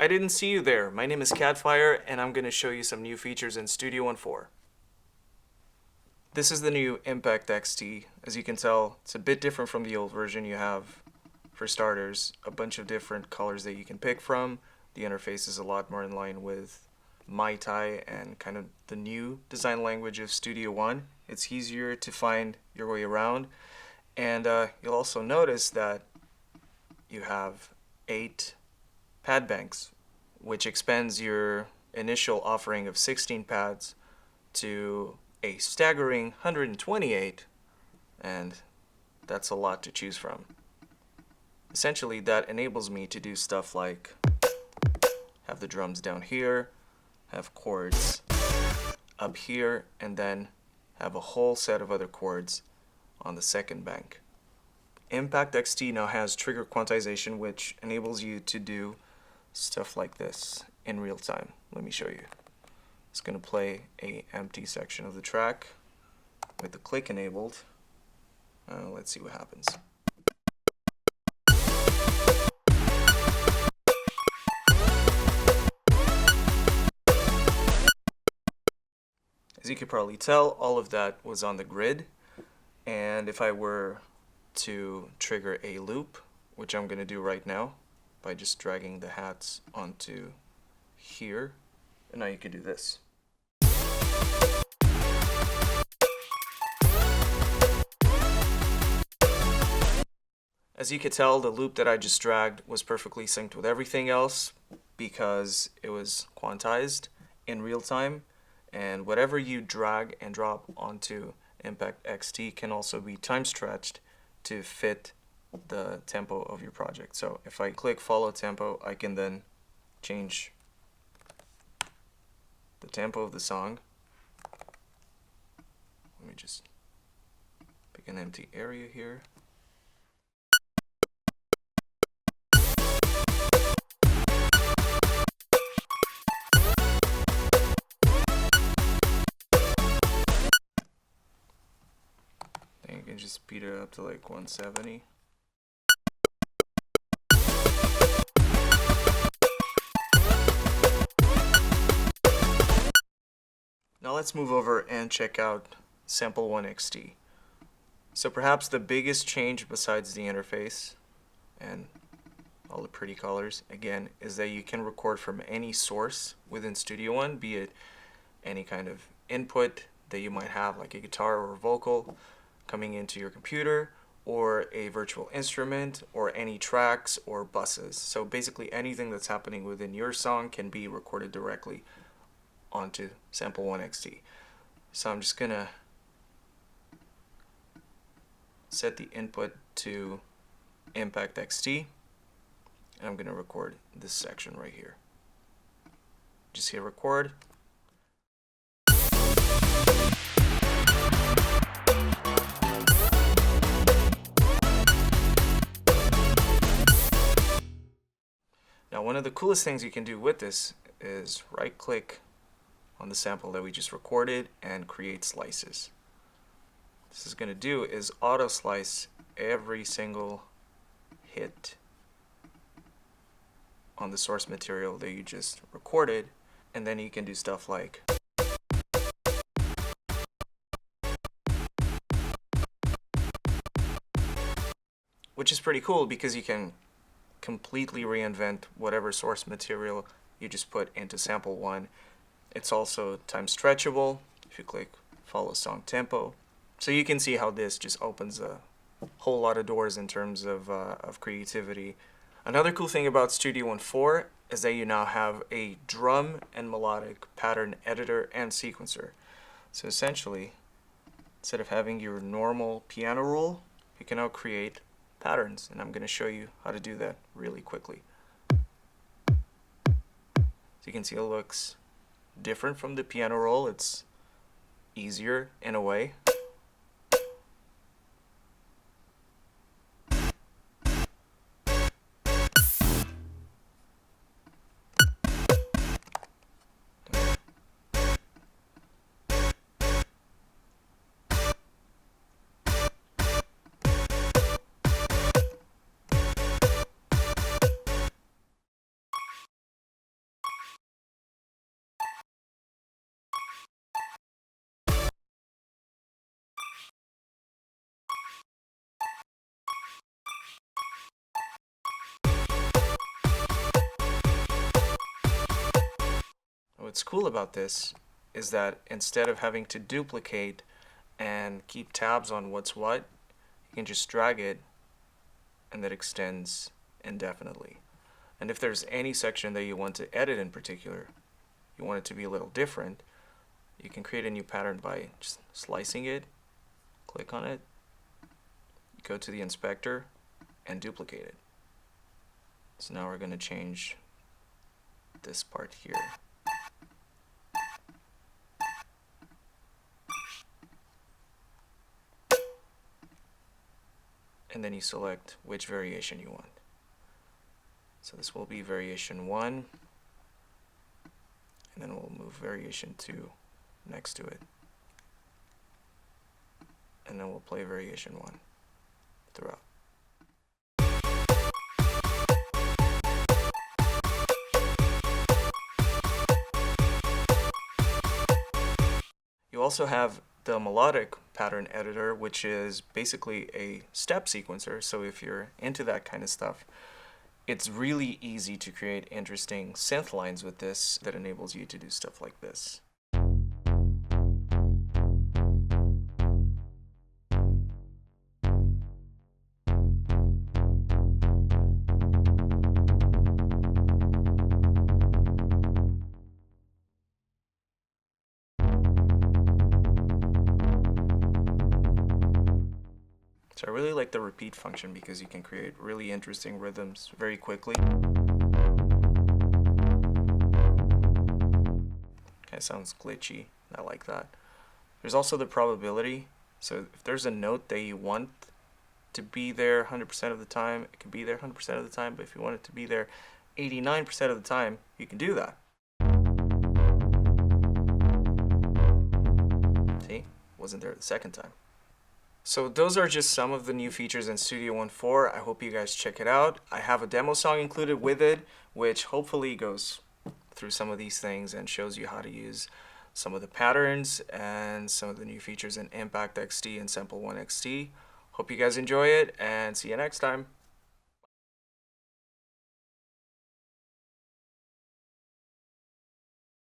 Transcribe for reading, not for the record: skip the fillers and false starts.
I didn't see you there. My name is KATFYR, and I'm going to show you some new features in Studio One 4. This is the new Impact XT. As you can tell, it's a bit different from the old version. You have, for starters, a bunch of different colors that you can pick from. The interface is a lot more in line with MaiTai and kind of the new design language of Studio One. It's easier to find your way around. And you'll also notice that you have 8 pad banks, which expands your initial offering of 16 pads to a staggering 128, and that's a lot to choose from. Essentially, that enables me to do stuff like have the drums down here, have chords up here, and then have a whole set of other chords on the second bank. Impact XT now has trigger quantization, which enables you to do stuff like this in real time. Let me show you. It's going to play an empty section of the track with the click enabled. Let's see what happens. As you can probably tell, all of that was on the grid, and if I were to trigger a loop, which I'm going to do right now by just dragging the hats onto here, and now you can do this. As you can tell, the loop that I just dragged was perfectly synced with everything else because it was quantized in real time, and whatever you drag and drop onto Impact XT can also be time stretched to fit the tempo of your project. So if I click follow tempo, I can then change the tempo of the song. Let me just pick an empty area here. Then you can just speed it up to like 170. Now let's move over and check out Sample 1 XT. So perhaps the biggest change besides the interface and all the pretty colors, again, is that you can record from any source within Studio One, be it any kind of input that you might have, like a guitar or a vocal coming into your computer, or a virtual instrument, or any tracks or buses. So basically anything that's happening within your song can be recorded directly onto Sample 1 XT. So I'm just gonna set the input to Impact XT, and I'm gonna record this section right here. Just hit record. Now, one of the coolest things you can do with this is right click on the sample that we just recorded and create slices. What this is going to do is auto slice every single hit on the source material that you just recorded, and then you can do stuff like which is pretty cool because you can completely reinvent whatever source material you just put into Sample 1. It's also time stretchable if you click follow song tempo. So you can see how this just opens a whole lot of doors in terms of creativity. Another cool thing about Studio One 4 is that you now have a drum and melodic pattern editor and sequencer. So essentially, instead of having your normal piano roll, you can now create patterns, and I'm going to show you how to do that really quickly. So you can see it looks different from the piano roll. It's easier in a way. What's cool about this is that instead of having to duplicate and keep tabs on what's what, you can just drag it and that extends indefinitely. And if there's any section that you want to edit in particular, you want it to be a little different, you can create a new pattern by just slicing it, click on it, go to the inspector, and duplicate it. So now we're going to change this part here. And then you select which variation you want. So this will be variation 1, and then we'll move variation 2 next to it. And then we'll play variation 1 throughout. You also have the melodic pattern editor, which is basically a step sequencer. So if you're into that kind of stuff, it's really easy to create interesting synth lines with this that enables you to do stuff like this. So I really like the repeat function because you can create really interesting rhythms very quickly. Kind of sounds glitchy. I like that. There's also the probability. So if there's a note that you want to be there 100% of the time, it can be there 100% of the time. But if you want it to be there 89% of the time, you can do that. See? Wasn't there the second time. So those are just some of the new features in Studio 1.4. I hope you guys check it out. I have a demo song included with it, which hopefully goes through some of these things and shows you how to use some of the patterns and some of the new features in Impact XT and Sample 1 XT. Hope you guys enjoy it, and see you next time.